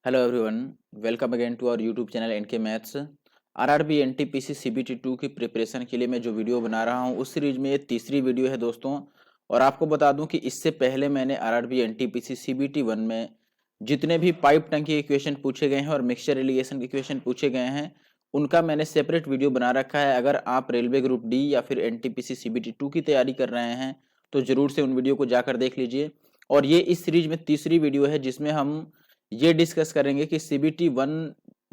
Hello everyone, welcome again to our YouTube channel NK maths. RRB NTPC CBT 2 की preparation के लिए मैं जो वीडियो बना रहा हूं उस सीरीज में ये तीसरी वीडियो है दोस्तों। और आपको बता दूं कि इससे पहले मैंने आरआरबी एनटीपीसी सीबीटी 1 में जितने भी पाइप टंकी के क्वेश्चन पूछे गए हैं और मिक्सचर इरिगेशन के क्वेश्चन पूछे गए हैं उनका मैंने सेपरेट वीडियो बना रखा है। अगर आप रेलवे ग्रुप डी या फिर एनटीपीसी सीबीटी 2 की तैयारी कर रहे हैं तो जरूर से उन वीडियो को जाकर देख लीजिए। और ये इस सीरीज में तीसरी वीडियो है जिसमें हम ये डिस्कस करेंगे कि सीबीटी 1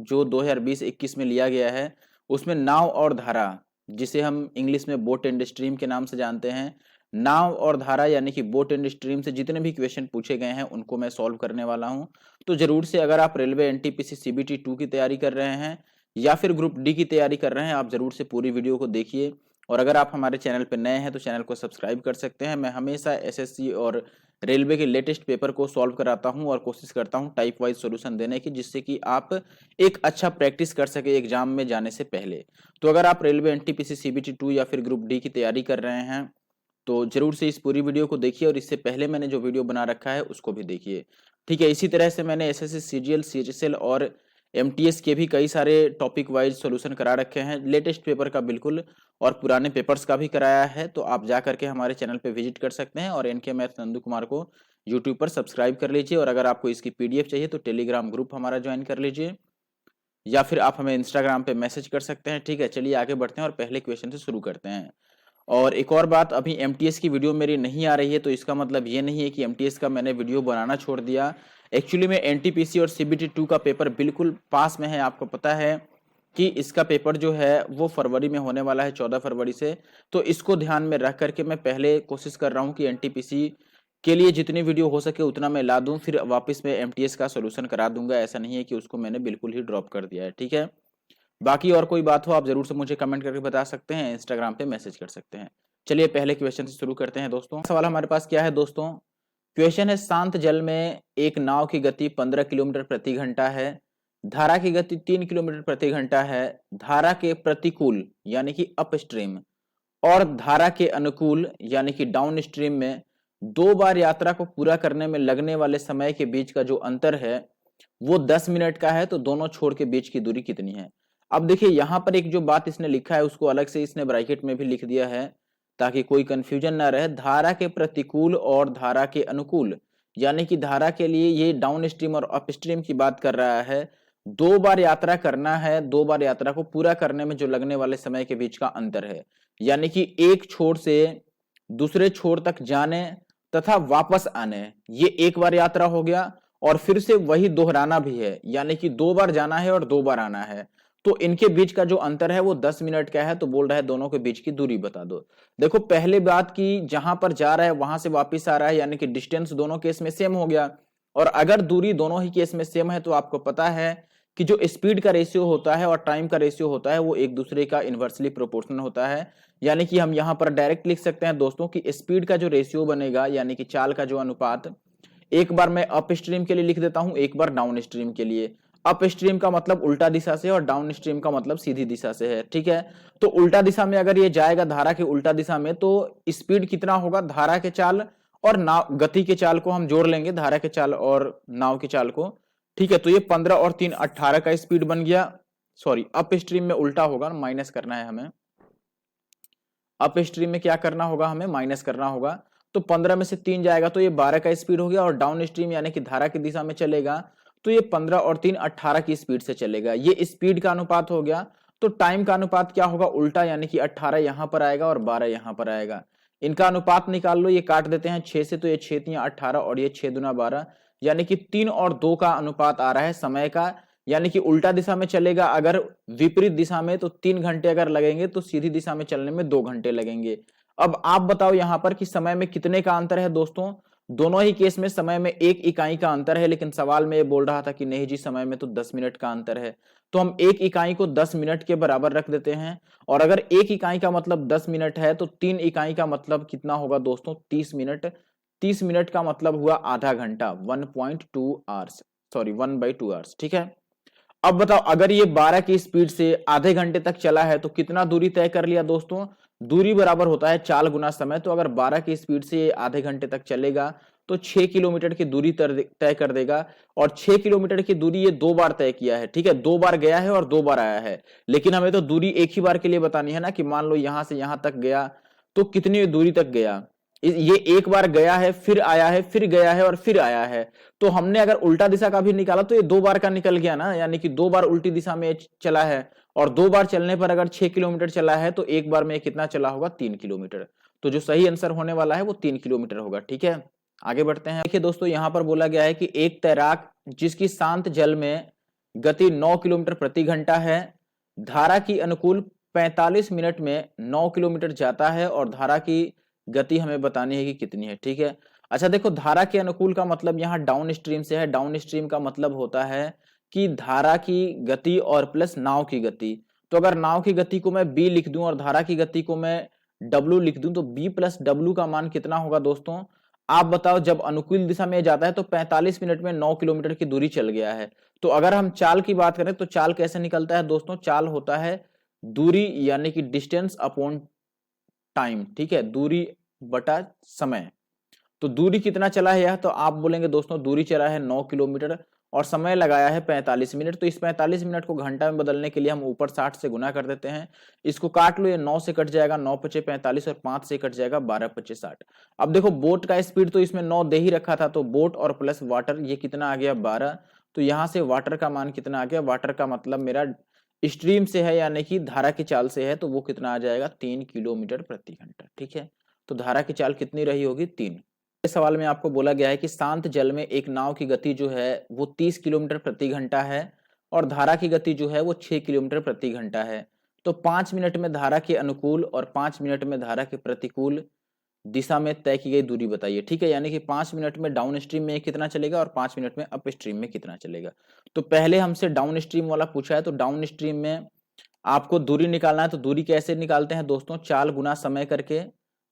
जो 2020-21 में लिया गया है उसमें नाव और धारा, जिसे हम इंग्लिश में बोट एंड स्ट्रीम के नाम से जानते हैं, नाव और धारा यानी कि बोट एंड स्ट्रीम से जितने भी क्वेश्चन पूछे गए हैं उनको मैं सॉल्व करने वाला हूं। तो जरूर से अगर आप रेलवे एनटीपीसी सीबीटी 2 की तैयारी कर रहे हैं या फिर ग्रुप डी की तैयारी कर रहे हैं, आप जरूर से पूरी वीडियो को देखिए। और अगर आप हमारे चैनल पर नए हैं तो चैनल को सब्सक्राइब कर सकते हैं। मैं हमेशा एसएससी और रेलवे के लेटेस्ट पेपर को सॉल्व कराता हूं और कोशिश करता हूं टाइप वाइज सॉल्यूशन देने की, जिससे कि आप एक अच्छा प्रैक्टिस कर सके एग्जाम में जाने से पहले। तो अगर आप रेलवे एनटीपीसी सीबीटी 2 या फिर ग्रुप डी की तैयारी कर रहे हैं तो जरूर से इस पूरी वीडियो को देखिए और इससे पहले मैंने जो वीडियो बना रखा है उसको भी देखिए। ठीक है, इसी तरह से मैंने एसएससी सीजीएल सीएचएसएल और एमटीएस के भी कई सारे टॉपिक वाइज सॉल्यूशन करा रखे हैं, लेटेस्ट पेपर का बिल्कुल और पुराने पेपर्स का भी कराया है। तो आप जा करके हमारे चैनल पे विजिट कर सकते हैं और एनके मैथ नंदू कुमार को यूट्यूब पर सब्सक्राइब कर लीजिए। और अगर आपको इसकी पीडीएफ चाहिए तो टेलीग्राम ग्रुप हमारा ज्वाइन कर लीजिए या फिर आप हमें इंस्टाग्राम पे मैसेज कर सकते हैं। ठीक है, चलिए आगे बढ़ते हैं और पहले क्वेश्चन से शुरू करते हैं। और एक और बात, अभी एमटीएस की वीडियो मेरी नहीं आ रही है तो इसका मतलब ये नहीं है कि एमटीएस का मैंने वीडियो बनाना छोड़ दिया। एक्चुअली में एनटीपीसी और सीबीटी 2 का पेपर बिल्कुल पास में है। आपको पता है कि इसका पेपर जो है वो फरवरी में होने वाला है, 14 फरवरी से। तो इसको ध्यान में रख करके मैं पहले कोशिश कर रहा हूँ कि एनटीपीसी के लिए जितनी वीडियो हो सके उतना मैं ला दूं, फिर वापस में एमटीएस का सोल्यूशन करा दूंगा। ऐसा नहीं है कि उसको मैंने बिल्कुल ही ड्रॉप कर दिया है। ठीक है, बाकी और कोई बात हो आप जरूर से मुझे कमेंट करके बता सकते हैं, इंस्टाग्राम पे मैसेज कर सकते हैं। चलिए पहले क्वेश्चन से शुरू करते हैं दोस्तों। सवाल हमारे पास क्या है दोस्तों? क्वेश्चन है, शांत जल में एक नाव की गति 15 किलोमीटर प्रति घंटा है, धारा की गति 3 किलोमीटर प्रति घंटा है। धारा के प्रतिकूल यानी कि अपस्ट्रीम और धारा के अनुकूल यानी कि डाउन स्ट्रीम में 2 बार यात्रा को पूरा करने में लगने वाले समय के बीच का जो अंतर है वो 10 मिनट का है। तो दोनों छोर के बीच की दूरी कितनी है? अब देखिए यहां पर एक जो बात इसने लिखा है उसको अलग से इसने ब्रैकेट में भी लिख दिया है ताकि कोई कंफ्यूजन ना रहे। धारा के प्रतिकूल और धारा के अनुकूल यानी कि धारा के लिए ये डाउन स्ट्रीम और अपस्ट्रीम की बात कर रहा है। 2 बार यात्रा करना है, 2 बार यात्रा को पूरा करने में जो लगने वाले समय के बीच का अंतर है, यानी कि एक छोर से दूसरे छोर तक जाने तथा वापस आने, ये 1 बार यात्रा हो गया। और फिर से वही दोहराना भी है, यानी कि 2 बार जाना है और 2 बार आना है। तो इनके बीच का जो अंतर है वो 10 मिनट का है। तो बोल रहा है दोनों के बीच की दूरी बता दो। देखो पहले बात की, जहां पर जा रहा है वहां से वापस आ रहा है, यानी कि डिस्टेंस दोनों केस में सेम हो गया। और अगर दूरी दोनों ही केस में सेम है तो आपको पता है कि जो स्पीड का रेशियो होता है और टाइम का रेशियो होता है वो एक दूसरे का इन्वर्सली प्रोपोर्शनल होता है। यानी कि हम यहां पर डायरेक्ट लिख सकते हैं दोस्तों कि स्पीड का जो रेशियो बनेगा यानी कि चाल का जो अनुपात, एक बार मैं अप स्ट्रीम के लिए लिख देता हूं, एक बार डाउन स्ट्रीम के लिए। अप स्ट्रीम का मतलब उल्टा दिशा से और डाउन स्ट्रीम का मतलब सीधी दिशा से है। ठीक है, तो उल्टा दिशा में अगर ये जाएगा धारा के उल्टा दिशा में तो स्पीड कितना होगा? धारा के चाल और नाव गति के चाल को हम जोड़ लेंगे, धारा के चाल और नाव की चाल को। ठीक है, तो ये 15 और 3 18 का स्पीड बन गया। सॉरी, अप स्ट्रीम में उल्टा होगा, माइनस करना है हमें। अप स्ट्रीम में क्या करना होगा? हमें माइनस करना होगा। तो 15 में से 3 जाएगा तो ये 12 का स्पीड हो गया। और डाउन स्ट्रीम यानी कि धारा की दिशा में चलेगा तो ये 15 और 3 18 की स्पीड से चलेगा। ये स्पीड का अनुपात हो गया। तो टाइम का अनुपात क्या होगा? उल्टा, यानी कि 18 यहां पर आएगा और 12 यहां पर आएगा। इनका अनुपात निकाल लो, ये काट देते हैं 6 से, तो ये 6 तियां 18 और ये 6 दूना 12, यानी कि 3 और 2 का अनुपात आ रहा है समय का। यानी कि उल्टा दिशा में चलेगा अगर विपरीत दिशा में तो 3 घंटे अगर लगेंगे तो सीधी दिशा में चलने में 2 घंटे लगेंगे। अब आप बताओ यहां पर कि समय में कितने का अंतर है दोस्तों? दोनों ही केस में समय में 1 इकाई का अंतर है, लेकिन सवाल में ये बोल रहा था कि नहीं जी समय में तो 10 मिनट का अंतर है। तो हम 1 इकाई को 10 मिनट के बराबर रख देते हैं। और अगर 1 इकाई का मतलब 10 मिनट है तो 3 इकाई का मतलब कितना होगा दोस्तों? 30 मिनट। 30 मिनट का मतलब हुआ आधा घंटा, 1.2 आवर्स, सॉरी 1/2 आवर्स। ठीक है, अब बताओ अगर ये 12 की स्पीड से आधे घंटे तक चला है तो कितना दूरी तय कर लिया दोस्तों? दूरी बराबर होता है चाल गुना समय। तो अगर 12 की स्पीड से आधे घंटे तक चलेगा तो 6 किलोमीटर की दूरी तय कर देगा। और 6 किलोमीटर की दूरी ये 2 बार तय किया है, ठीक है, 2 बार गया है और 2 बार आया है। लेकिन हमें तो दूरी एक ही बार के लिए बतानी है ना, कि मान लो यहां से यहां तक गया तो कितनी दूरी तक गया। ये एक बार गया है, फिर आया है, फिर गया है और फिर आया है। तो हमने अगर उल्टा दिशा का भी निकाला तो ये 2 बार का निकल गया ना, यानी कि 2 बार उल्टी दिशा में चला है। और 2 बार चलने पर अगर 6 किलोमीटर चला है तो एक बार में कितना चला होगा, 3 किलोमीटर। तो जो सही आंसर होने वाला है वो 3 किलोमीटर होगा, ठीक है। आगे बढ़ते हैं। देखिए दोस्तों, यहां पर बोला गया है कि एक तैराक जिसकी शांत जल में गति 9 किलोमीटर प्रति घंटा है, धारा की अनुकूल 45 मिनट में 9 किलोमीटर जाता है, और धारा की गति हमें बतानी है कि कितनी है, ठीक है। अच्छा देखो, धारा के अनुकूल का मतलब यहाँ डाउन स्ट्रीम से है। डाउन स्ट्रीम का मतलब होता है कि धारा की गति और प्लस नाव की गति। तो अगर नाव की गति को मैं b लिख दूं और धारा की गति को मैं w लिख दूं, तो b प्लस w का मान कितना होगा दोस्तों, आप बताओ। जब अनुकूल दिशा में जाता है तो 45 मिनट में 9 किलोमीटर की दूरी चल गया है। तो अगर हम चाल की बात करें तो चाल कैसे निकलता है दोस्तों, चाल होता है दूरी यानी कि डिस्टेंस अपॉन टाइम, ठीक है, दूरी बटा समय। तो दूरी कितना चला है यह, तो आप बोलेंगे दोस्तों दूरी चला है 9 किलोमीटर और समय लगाया है 45 मिनट। तो इस 45 मिनट को घंटा में बदलने के लिए हम ऊपर 60 से गुना कर देते हैं। इसको काट लो, ये 9 से कट जाएगा, 9 पचे 45 और 5 से कट जाएगा 12 पचे 60। अब देखो बोट का स्पीड तो इसमें 9 दे ही रखा था, तो बोट और प्लस वाटर ये कितना आ गया 12। तो यहां से वाटर का मान कितना आ गया, वाटर का मतलब मेरा स्ट्रीम से है यानी कि धारा की चाल से है, तो वो कितना आ जाएगा 3 किलोमीटर प्रति घंटा, ठीक है। तो धारा की चाल कितनी रही होगी 3। इस सवाल में आपको बोला गया है कि शांत जल में एक नाव की गति जो है वो 30 किलोमीटर प्रति घंटा है और धारा की गति जो है वो 6 किलोमीटर प्रति घंटा है। तो 5 मिनट में धारा के अनुकूल और 5 मिनट में धारा के प्रतिकूल दिशा में तय की गई दूरी बताइए, ठीक है। यानी कि 5 मिनट में डाउन स्ट्रीम में कितना चलेगा और 5 मिनट में अप स्ट्रीम में कितना चलेगा। तो पहले हमसे डाउन स्ट्रीम वाला पूछा है, तो डाउन स्ट्रीम में आपको दूरी निकालना है। तो दूरी कैसे निकालते हैं दोस्तों, चाल गुना समय करके।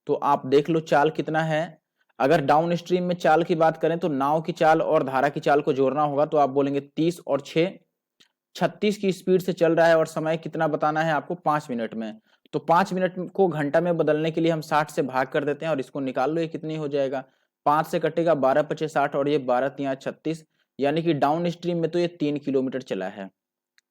तो आप देख लो चाल कितना है। अगर डाउन स्ट्रीम में चाल की बात करें तो नाव की चाल और धारा की चाल को जोड़ना होगा, तो आप बोलेंगे 30 और 6 36 की स्पीड से चल रहा है और समय कितना बताना है आपको 5 मिनट में। तो 5 मिनट को घंटा में बदलने के लिए हम 60 से भाग कर देते हैं और इसको निकाल लो, ये कितनी हो जाएगा 5 से कटेगा 12 पचे 60 और ये 12 तिया 36, यानी कि डाउन स्ट्रीम में तो ये 3 किलोमीटर चला है,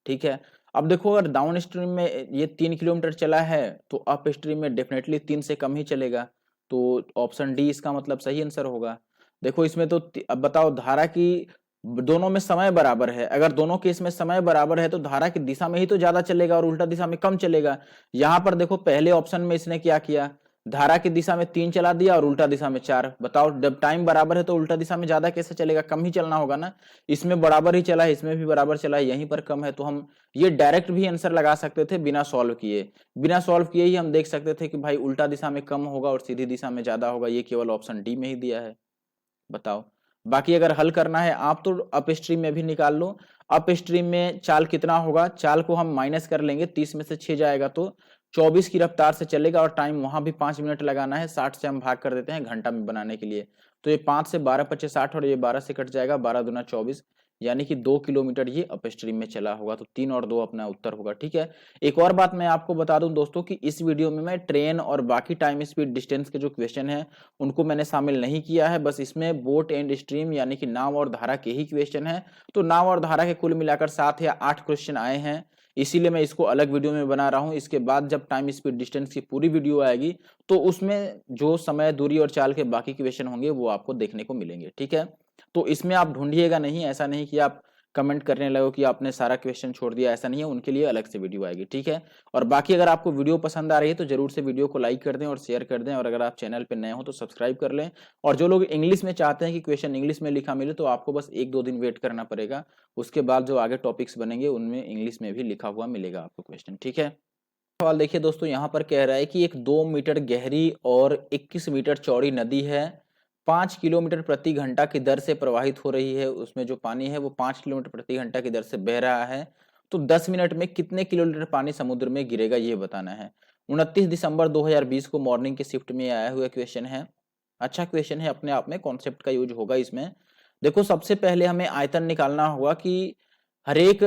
ठीक है। अब देखो अगर डाउन स्ट्रीम में ये 3 किलोमीटर चला है तो अप स्ट्रीम में डेफिनेटली 3 से कम ही चलेगा। तो ऑप्शन डी इसका मतलब सही आंसर होगा। देखो इसमें तो अब बताओ, धारा की दोनों में समय बराबर है। अगर दोनों केस में समय बराबर है तो धारा की दिशा में ही तो ज्यादा चलेगा और उल्टा दिशा में कम चलेगा। यहां पर देखो पहले ऑप्शन में इसने क्या किया, धारा की दिशा में 3 चला दिया और उल्टा दिशा में 4। बताओ जब टाइम बराबर है तो उल्टा दिशा में ज्यादा कैसे चलेगा, कम ही चलना होगा ना। इसमें बराबर ही चला है, इसमें भी बराबर चला है, यहीं पर कम है। तो हम ये डायरेक्ट भी आंसर लगा सकते थे बिना सॉल्व किए। बिना सॉल्व किए ही हम देख सकते थे कि भाई उल्टा दिशा में कम होगा और सीधी दिशा में ज्यादा होगा। ये केवल ऑप्शन डी में ही दिया है। बताओ बाकी अगर हल करना है आप तो अप स्ट्रीम में भी निकाल लो। अप स्ट्रीम में चाल कितना होगा, चाल को हम माइनस कर लेंगे, 30 में से 6 जाएगा तो 24 की रफ्तार से चलेगा और टाइम वहां भी 5 मिनट लगाना है। 60 से हम भाग कर देते हैं घंटा में बनाने के लिए। तो ये 5 से 12 पचे 60 और ये 12 से कट जाएगा, 12 दूना 24, यानी कि 2 किलोमीटर ये अप स्ट्रीम में चला होगा। तो 3 और 2 अपना उत्तर होगा, ठीक है। एक और बात मैं आपको बता दूं दोस्तों कि इस वीडियो में मैं ट्रेन और बाकी टाइम स्पीड डिस्टेंस के जो क्वेश्चन है उनको मैंने शामिल नहीं किया है। बस इसमें बोट एंड स्ट्रीम यानी कि नाव और धारा के ही क्वेश्चन है। तो नाव और धारा के कुल मिलाकर 7 या 8 क्वेश्चन आए हैं, इसीलिए मैं इसको अलग वीडियो में बना रहा हूं। इसके बाद जब टाइम स्पीड डिस्टेंस की पूरी वीडियो आएगी तो उसमें जो समय दूरी और चाल के बाकी क्वेश्चन होंगे वो आपको देखने को मिलेंगे, ठीक है। तो इसमें आप ढूंढिएगा नहीं, ऐसा नहीं कि आप कमेंट करने लगो कि आपने सारा क्वेश्चन छोड़ दिया, ऐसा नहीं है। उनके लिए अलग से वीडियो आएगी, ठीक है। और बाकी अगर आपको वीडियो पसंद आ रही है तो जरूर से वीडियो को लाइक कर दें और शेयर कर दें, और अगर आप चैनल पर नए हो तो सब्सक्राइब कर लें। और जो लोग इंग्लिश में चाहते हैं कि क्वेश्चन इंग्लिश में लिखा मिले तो आपको बस 1-2 दिन वेट करना पड़ेगा। उसके बाद जो आगे टॉपिक्स बनेंगे उनमें इंग्लिश में भी लिखा हुआ मिलेगा आपको क्वेश्चन, ठीक है। सवाल देखिए दोस्तों, यहाँ पर कह रहा है कि एक 2 मीटर गहरी और 21 मीटर चौड़ी नदी है, 5 किलोमीटर प्रति घंटा की दर से प्रवाहित हो रही है। उसमें जो पानी है वो 5 किलोमीटर प्रति घंटा की दर से बह रहा है। तो 10 मिनट में कितने किलोलीटर पानी समुद्र में गिरेगा ये बताना है। 29 दिसंबर 2020 को मॉर्निंग के शिफ्ट में आया हुआ क्वेश्चन है। अच्छा क्वेश्चन है, अपने आप में कॉन्सेप्ट का यूज होगा इसमें। देखो सबसे पहले हमें आयतन निकालना होगा कि हर एक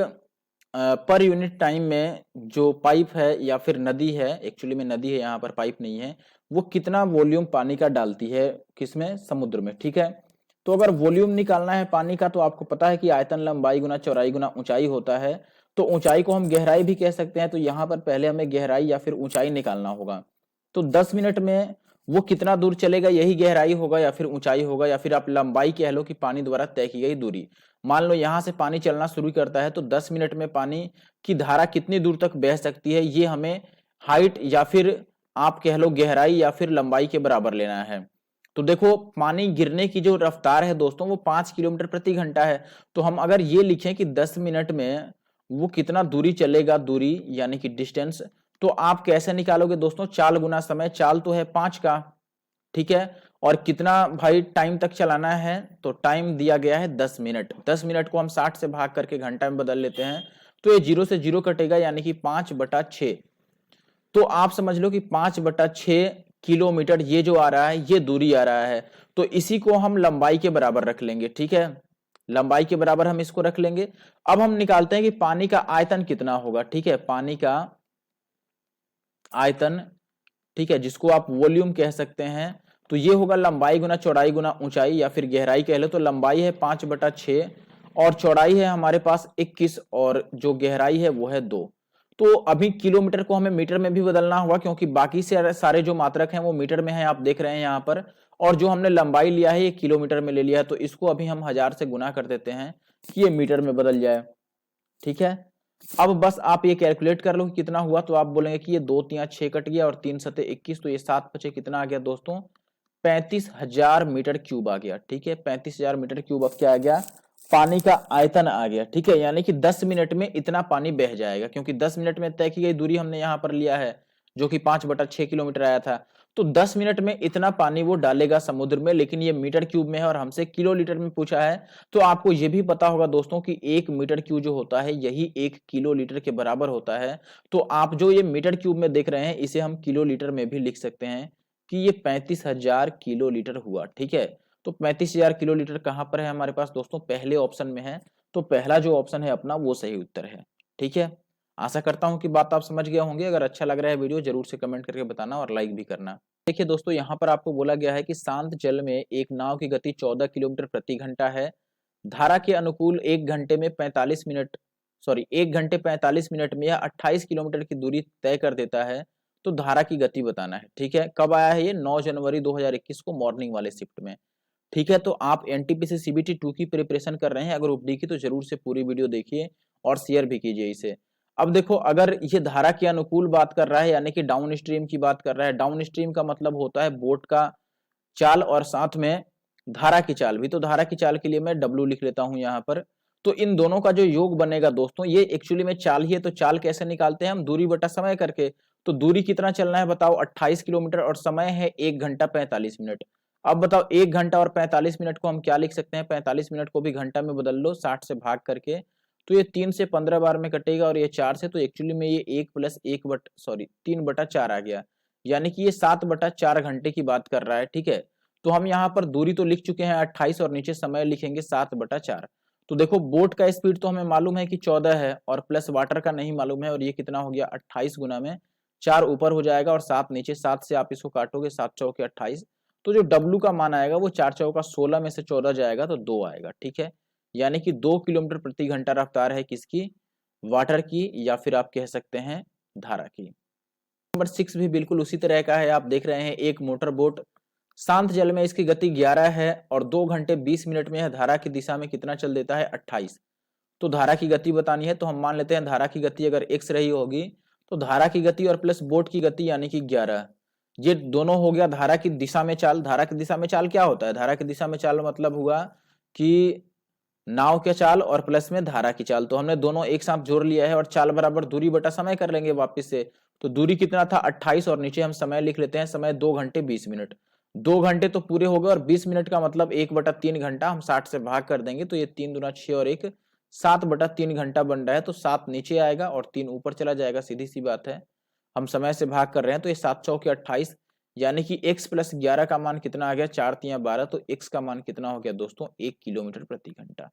पर यूनिट टाइम में जो पाइप है या फिर नदी है, एक्चुअली में नदी है यहाँ पर पाइप नहीं है, वो कितना वॉल्यूम पानी का डालती है किसमें, समुद्र में, ठीक है। तो अगर वॉल्यूम निकालना है पानी का तो आपको पता है कि आयतन लंबाई गुना चौड़ाई गुना ऊंचाई होता है। तो ऊंचाई को हम गहराई भी कह सकते हैं। तो यहाँ पर पहले हमें गहराई या फिर ऊंचाई निकालना होगा। तो 10 मिनट में वो कितना दूर चलेगा, यही गहराई होगा या फिर ऊंचाई होगा, या फिर आप लंबाई कह लो कि पानी द्वारा तय की गई दूरी। मान लो यहाँ से पानी चलना शुरू करता है तो 10 मिनट में पानी की धारा कितनी दूर तक बह सकती है, ये हमें हाइट या फिर आप कह लो गहराई या फिर लंबाई के बराबर लेना है। तो देखो पानी गिरने की जो रफ्तार है दोस्तों वो 5 किलोमीटर प्रति घंटा है। तो हम अगर ये लिखें कि 10 मिनट में वो कितना दूरी चलेगा, दूरी यानी कि डिस्टेंस, तो आप कैसे निकालोगे दोस्तों, चाल गुना समय। चाल तो है 5 का, ठीक है, और कितना भाई टाइम तक चलाना है, तो टाइम दिया गया है 10 मिनट। 10 मिनट को हम 60 से भाग करके घंटा में बदल लेते हैं तो ये 0 से 0 कटेगा यानी कि 5/6। तो आप समझ लो कि 5/6 किलोमीटर ये जो आ रहा है ये दूरी आ रहा है। तो इसी को हम लंबाई के बराबर रख लेंगे, ठीक है, लंबाई के बराबर हम इसको रख लेंगे। अब हम निकालते हैं कि पानी का आयतन कितना होगा, ठीक है, पानी का आयतन, ठीक है, जिसको आप वॉल्यूम कह सकते हैं। तो ये होगा लंबाई गुना चौड़ाई गुना ऊंचाई या फिर गहराई कह लो। तो लंबाई है 5/6 और चौड़ाई है हमारे पास 21 और जो गहराई है वो है 2। तो अभी किलोमीटर को हमें मीटर में भी बदलना होगा क्योंकि बाकी से सारे जो मात्रक हैं वो मीटर में हैं, आप देख रहे हैं यहाँ पर। और जो हमने लंबाई लिया है ये किलोमीटर में ले लिया है। तो इसको अभी हम 1000 से गुना कर देते हैं कि ये मीटर में बदल जाए, ठीक है। अब बस आप ये कैलकुलेट कर लो कि कितना हुआ। तो आप बोलेंगे कि ये 2 3 6 कट गया और 3 7 21, तो ये 7 5 कितना आ गया दोस्तों, 35,000 मीटर क्यूब आ गया, ठीक है। 35,000 मीटर क्यूब अब क्या आ गया, पानी का आयतन आ गया, ठीक है। यानी कि 10 मिनट में इतना पानी बह जाएगा क्योंकि 10 मिनट में तय की गई दूरी हमने यहाँ पर लिया है जो कि 5/6 किलोमीटर आया था। तो 10 मिनट में इतना पानी वो डालेगा समुद्र में, लेकिन ये मीटर क्यूब में है और हमसे किलो लीटर में पूछा है। तो आपको ये भी पता होगा दोस्तों कि 1 मीटर क्यूब जो होता है यही 1 किलो लीटर के बराबर होता है। तो आप जो ये मीटर क्यूब में देख रहे हैं इसे हम किलो लीटर में भी लिख सकते हैं कि ये 35,000 किलो लीटर हुआ, ठीक है। तो 35,000 किलो लीटर कहां पर है हमारे पास दोस्तों, पहले ऑप्शन में है। तो पहला जो ऑप्शन है अपना वो सही उत्तर है, ठीक है। आशा करता हूं कि बात आप समझ गए होंगे। अगर अच्छा लग रहा है वीडियो जरूर से कमेंट करके बताना और लाइक भी करना। देखिए दोस्तों यहाँ पर आपको बोला गया है कि शांत जल में एक नाव की गति 14 किलोमीटर प्रति घंटा है। धारा के अनुकूल 1 घंटे में 45 मिनट, सॉरी 1 घंटे 45 मिनट में यह 28 किलोमीटर की दूरी तय कर देता है। तो धारा की गति बताना है, ठीक है। कब आया है ये, 9 जनवरी 2021 को मॉर्निंग वाले शिफ्ट में, ठीक है। तो आप एनटीपीसी सीबीटी 2 की प्रिपरेशन कर रहे हैं अगर उपडी की, तो जरूर से पूरी वीडियो देखिए और शेयर भी कीजिए इसे। अब देखो अगर ये धारा के अनुकूल बात कर रहा है यानी कि डाउन स्ट्रीम की बात कर रहा है। डाउन स्ट्रीम का मतलब होता है बोट का चाल और साथ में धारा की चाल भी। तो धारा की चाल के लिए मैं W लिख लेता हूं यहाँ पर। तो इन दोनों का जो योग बनेगा दोस्तों ये एक्चुअली में चाल ही है। तो चाल कैसे निकालते हैं हम, दूरी बटा समय करके। तो दूरी कितना चलना है बताओ, 28 किलोमीटर और समय है 1 घंटा 45 मिनट। अब बताओ 1 घंटा और 45 मिनट को हम क्या लिख सकते हैं, 45 मिनट को भी घंटा में बदल लो 60 से भाग करके। तो ये 3 से 15 बार में कटेगा और ये 4 से, तो एक्चुअली में ये 3/4 आ गया। यानी कि ये 7/4 घंटे की बात कर रहा है, ठीक है। तो हम यहाँ पर दूरी तो लिख चुके हैं 28 और नीचे समय लिखेंगे 7/4। तो देखो बोट का स्पीड तो हमें मालूम है कि 14 है और प्लस वाटर का नहीं मालूम है, और ये कितना हो गया 28 गुना में 4 ऊपर हो जाएगा और 7 नीचे। 7 से आप इसको काटोगे 7 चौके 28। तो जो W का मान आएगा वो 4 चौका 16 में से 14 जाएगा तो 2 आएगा, ठीक है। यानी कि 2 किलोमीटर प्रति घंटा रफ्तार है किसकी, वाटर की या फिर आप कह सकते हैं धारा की। नंबर 6 भी बिल्कुल उसी तरह का है। आप देख रहे हैं एक मोटर बोट शांत जल में, इसकी गति 11 है और 2 घंटे 20 मिनट में यह धारा की दिशा में कितना चल देता है 28। तो धारा की गति बतानी है। तो हम मान लेते हैं धारा की गति अगर x रही होगी तो धारा की गति और प्लस बोट की गति यानी कि 11, ये दोनों हो गया धारा की दिशा में चाल। धारा की दिशा में चाल क्या होता है, धारा की दिशा में चाल मतलब हुआ कि नाव के चाल और प्लस में धारा की चाल। तो हमने दोनों एक साथ जोड़ लिया है और चाल बराबर दूरी बटा समय कर लेंगे वापस से। तो दूरी कितना था 28 और नीचे हम समय लिख लेते हैं, समय 2 घंटे 20 मिनट। 2 घंटे तो पूरे हो गए और 20 मिनट का मतलब 1/3 घंटा हम 60 से भाग कर देंगे। तो ये 3 दूना 6 और 1 7/3 घंटा बन रहा है। तो 7 नीचे आएगा और 3 ऊपर चला जाएगा, सीधी सी बात है। हम समय से भाग कर रहे हैं तो ये 7 चौके 28 यानी कि x प्लस 11 का मान कितना आ गया 4 3 12। तो x का मान कितना हो गया दोस्तों 1 किलोमीटर प्रति घंटा।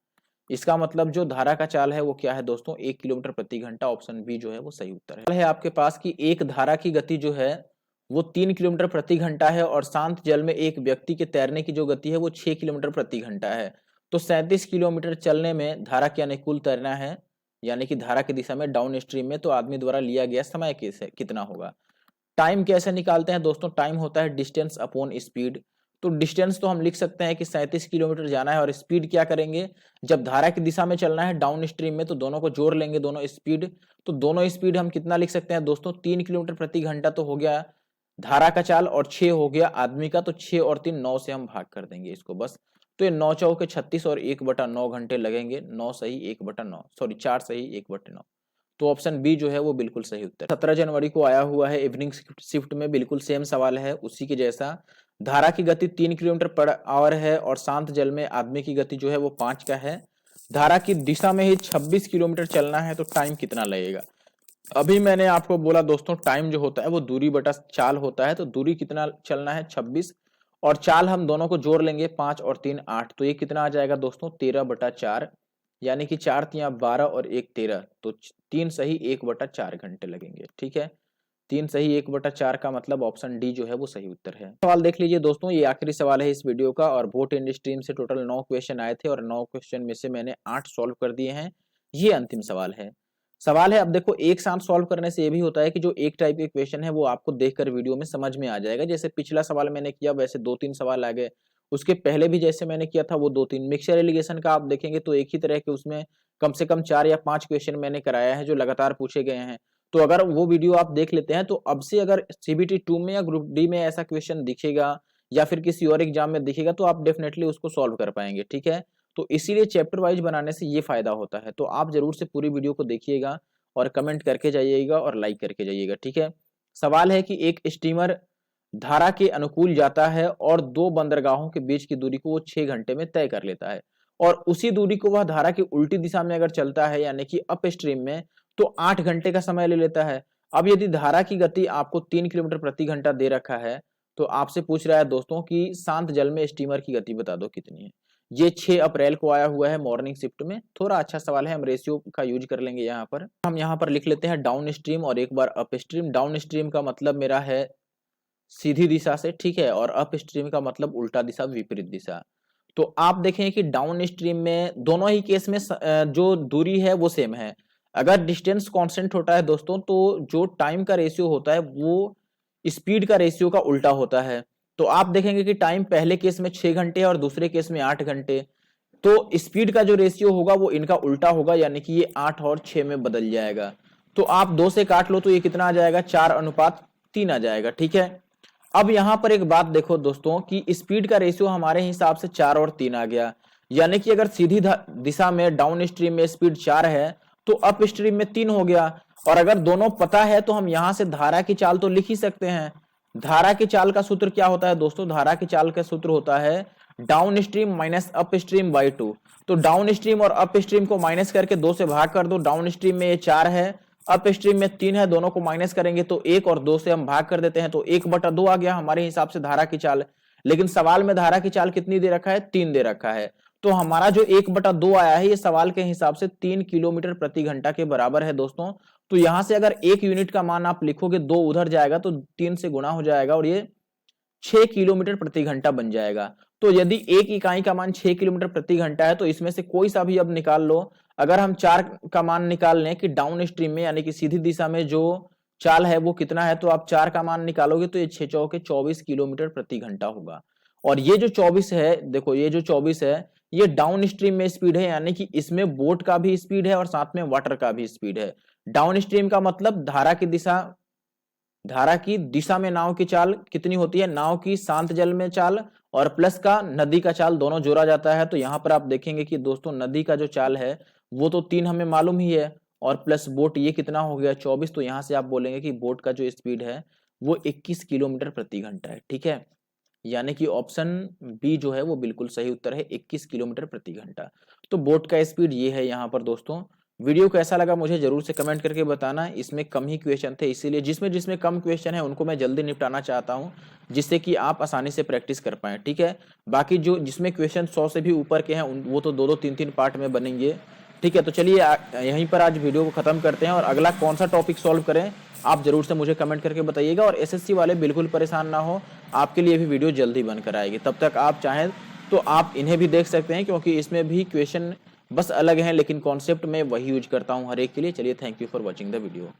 इसका मतलब जो धारा का चाल है वो क्या है दोस्तों 1 किलोमीटर प्रति घंटा। ऑप्शन बी जो है वो सही उत्तर है आपके पास कि एक धारा की गति जो है वो 3 किलोमीटर प्रति घंटा है और शांत जल में एक व्यक्ति के तैरने की जो गति है वो 6 किलोमीटर प्रति घंटा है। तो 37 किलोमीटर चलने में धारा के अनुकूल तैरना है, यानी कि धारा की दिशा में डाउन स्ट्रीम में, तो आदमी द्वारा लिया गया समय कैसे कितना होगा। टाइम कैसे निकालते हैं दोस्तों, टाइम होता है डिस्टेंस अपॉन स्पीड। तो डिस्टेंस तो हम लिख सकते हैं कि 37 किलोमीटर जाना है और स्पीड क्या करेंगे, जब धारा की दिशा में चलना है डाउन स्ट्रीम में तो दोनों को जोड़ लेंगे, दोनों स्पीड। तो दोनों स्पीड हम कितना लिख सकते हैं दोस्तों, 3 किलोमीटर प्रति घंटा तो हो गया धारा का चाल और 6 हो गया आदमी का, तो 6 और 3 9 से हम भाग कर देंगे इसको बस। तो ये 9 चौके 36 और 1/9 घंटे लगेंगे। 9 सही 1/9, सॉरी 4 सही 1/9। तो ऑप्शन बी जो है वो बिल्कुल सही उत्तर। 17 जनवरी को आया हुआ है इवनिंग शिफ्ट में, बिल्कुल सेम सवाल है उसी के जैसा। धारा की गति 3 किलोमीटर पर आवर है और शांत जल में आदमी की गति जो है वो 5 का है। धारा की दिशा में ही 26 किलोमीटर चलना है, तो टाइम कितना लगेगा। अभी मैंने आपको बोला दोस्तों, टाइम जो होता है वो दूरी बटा चाल होता है। तो दूरी कितना चलना है 26, और चाल हम दोनों को जोड़ लेंगे 5 और 3 8, तो ये कितना आ जाएगा दोस्तों 13/4, यानी कि 4 तिया 12 और 1 13, तो 3 सही 1/4 घंटे लगेंगे। ठीक है, 3 सही 1/4 का मतलब ऑप्शन डी जो है वो सही उत्तर है। सवाल देख लीजिए दोस्तों, ये आखिरी सवाल है इस वीडियो का, और बोट एंड स्ट्रीम से टोटल 9 क्वेश्चन आए थे और 9 क्वेश्चन में से मैंने 8 सॉल्व कर दिए हैं। ये अंतिम सवाल है। अब देखो, एक साथ सॉल्व करने से ये भी होता है कि जो एक टाइप के क्वेश्चन है वो आपको देखकर वीडियो में समझ में आ जाएगा। जैसे पिछला सवाल मैंने किया वैसे 2-3 सवाल आ गए, उसके पहले भी जैसे मैंने किया था वो 2-3। मिक्सचर एलिगेशन का आप देखेंगे तो एक ही तरह के उसमें कम से कम 4 या 5 क्वेश्चन मैंने कराया है जो लगातार पूछे गए हैं। तो अगर वो वीडियो आप देख लेते हैं तो अब से अगर सीबीटी 2 में या ग्रुप डी में ऐसा क्वेश्चन दिखेगा या फिर किसी और एग्जाम में दिखेगा तो आप डेफिनेटली उसको सॉल्व कर पाएंगे। ठीक है, तो इसीलिए चैप्टर वाइज बनाने से ये फायदा होता है। तो आप जरूर से पूरी वीडियो को देखिएगा और कमेंट करके जाइएगा और लाइक करके जाइएगा। ठीक है, सवाल है कि एक स्टीमर धारा के अनुकूल जाता है और 2 बंदरगाहों के बीच की दूरी को वो 6 घंटे में तय कर लेता है, और उसी दूरी को वह धारा की उल्टी दिशा में अगर चलता है यानी कि अप स्ट्रीम में तो 8 घंटे का समय ले लेता है। अब यदि धारा की गति आपको 3 किलोमीटर प्रति घंटा दे रखा है तो आपसे पूछ रहा है दोस्तों कि शांत जल में स्टीमर की गति बता दो कितनी है। ये 6 अप्रैल को आया हुआ है मॉर्निंग शिफ्ट में। थोड़ा अच्छा सवाल है, हम रेशियो का यूज कर लेंगे यहाँ पर। हम यहाँ पर लिख लेते हैं डाउन स्ट्रीम और एक बार अप स्ट्रीम। डाउन स्ट्रीम का मतलब मेरा है सीधी दिशा से, ठीक है, और अप स्ट्रीम का मतलब उल्टा दिशा, विपरीत दिशा। तो आप देखें कि डाउन स्ट्रीम में दोनों ही केस में जो दूरी है वो सेम है। अगर डिस्टेंस कांस्टेंट होता है दोस्तों तो जो टाइम का रेशियो होता है वो स्पीड का रेशियो का उल्टा होता है। तो आप देखेंगे कि टाइम पहले केस में 6 घंटे है और दूसरे केस में 8 घंटे, तो स्पीड का जो रेशियो होगा वो इनका उल्टा होगा, यानी कि ये 8 और 6 में बदल जाएगा। तो आप 2 से काट लो तो ये कितना आ जाएगा 4:3 आ जाएगा। ठीक है, अब यहां पर एक बात देखो दोस्तों कि स्पीड का रेशियो हमारे हिसाब से 4 और 3 आ गया, यानी कि अगर सीधी दिशा में डाउन स्ट्रीम में स्पीड 4 है तो अप स्ट्रीम में 3 हो गया। और अगर दोनों पता है तो हम यहां से धारा की चाल तो लिख ही सकते हैं। धारा की चाल का सूत्र क्या होता है दोस्तों, धारा की चाल का सूत्र होता है down stream minus up stream by 2। तो डाउन स्ट्रीम और अप स्ट्रीम को माइनस करके 2 से भाग कर दो। डाउन स्ट्रीम में ये 4 है, अप स्ट्रीम में 3 है, दोनों को माइनस करेंगे तो 1 और 2 से हम भाग कर देते हैं तो 1/2 आ गया हमारे हिसाब से धारा की चाल। लेकिन सवाल में धारा की चाल कितनी दे रखा है, 3 दे रखा है। तो हमारा जो 1/2 आया है ये सवाल के हिसाब से 3 किलोमीटर प्रति घंटा के बराबर है दोस्तों। तो यहां से अगर 1 यूनिट का मान आप लिखोगे 2 उधर जाएगा तो 3 से गुणा हो जाएगा और ये 6 किलोमीटर प्रति घंटा बन जाएगा। तो यदि एक इकाई का मान 6 किलोमीटर प्रति घंटा है तो इसमें से कोई सा भी अब निकाल लो। अगर हम 4 का मान निकाल लें कि डाउन स्ट्रीम में यानी कि सीधी दिशा में जो चाल है वो कितना है, तो आप 4 का मान निकालोगे तो ये 6 चौके 24 किलोमीटर प्रति घंटा होगा। और ये जो 24 है, देखो ये जो 24 है ये डाउन स्ट्रीम में स्पीड है, यानी कि इसमें बोट का भी स्पीड है और साथ में वाटर का भी स्पीड है। डाउन स्ट्रीम का मतलब धारा की दिशा में नाव की चाल कितनी होती है, नाव की शांत जल में चाल और प्लस का नदी का चाल दोनों जोड़ा जाता है। तो यहां पर आप देखेंगे कि दोस्तों नदी का जो चाल है वो तो 3 हमें मालूम ही है और प्लस बोट ये कितना हो गया 24। तो यहां से आप बोलेंगे कि बोट का जो स्पीड है वो 21 किलोमीटर प्रति घंटा है। ठीक है, यानी कि ऑप्शन बी जो है वो बिल्कुल सही उत्तर है, 21 किलोमीटर प्रति घंटा। तो बोट का स्पीड ये है यहाँ पर दोस्तों। वीडियो कैसा लगा मुझे जरूर से कमेंट करके बताना। इसमें कम ही क्वेश्चन थे, इसीलिए जिसमें कम क्वेश्चन है उनको मैं जल्दी निपटाना चाहता हूं जिससे कि आप आसानी से प्रैक्टिस कर पाएं। ठीक है, बाकी जो जिसमें क्वेश्चन 100 से भी ऊपर के हैं वो तो 2-2 3-3 पार्ट में बनेंगे। ठीक है, तो चलिए यहीं पर आज वीडियो को खत्म करते हैं और अगला कौन सा टॉपिक सॉल्व करें आप जरूर से मुझे कमेंट करके बताइएगा। और एसएससी वाले बिल्कुल परेशान ना हो, आपके लिए भी वीडियो जल्दी बनकर आएगी। तब तक आप चाहें तो आप इन्हें भी देख सकते हैं, क्योंकि इसमें भी क्वेश्चन बस अलग हैं लेकिन कॉन्सेप्ट में वही यूज करता हूं हर एक के लिए। चलिए, thank you for watching the video.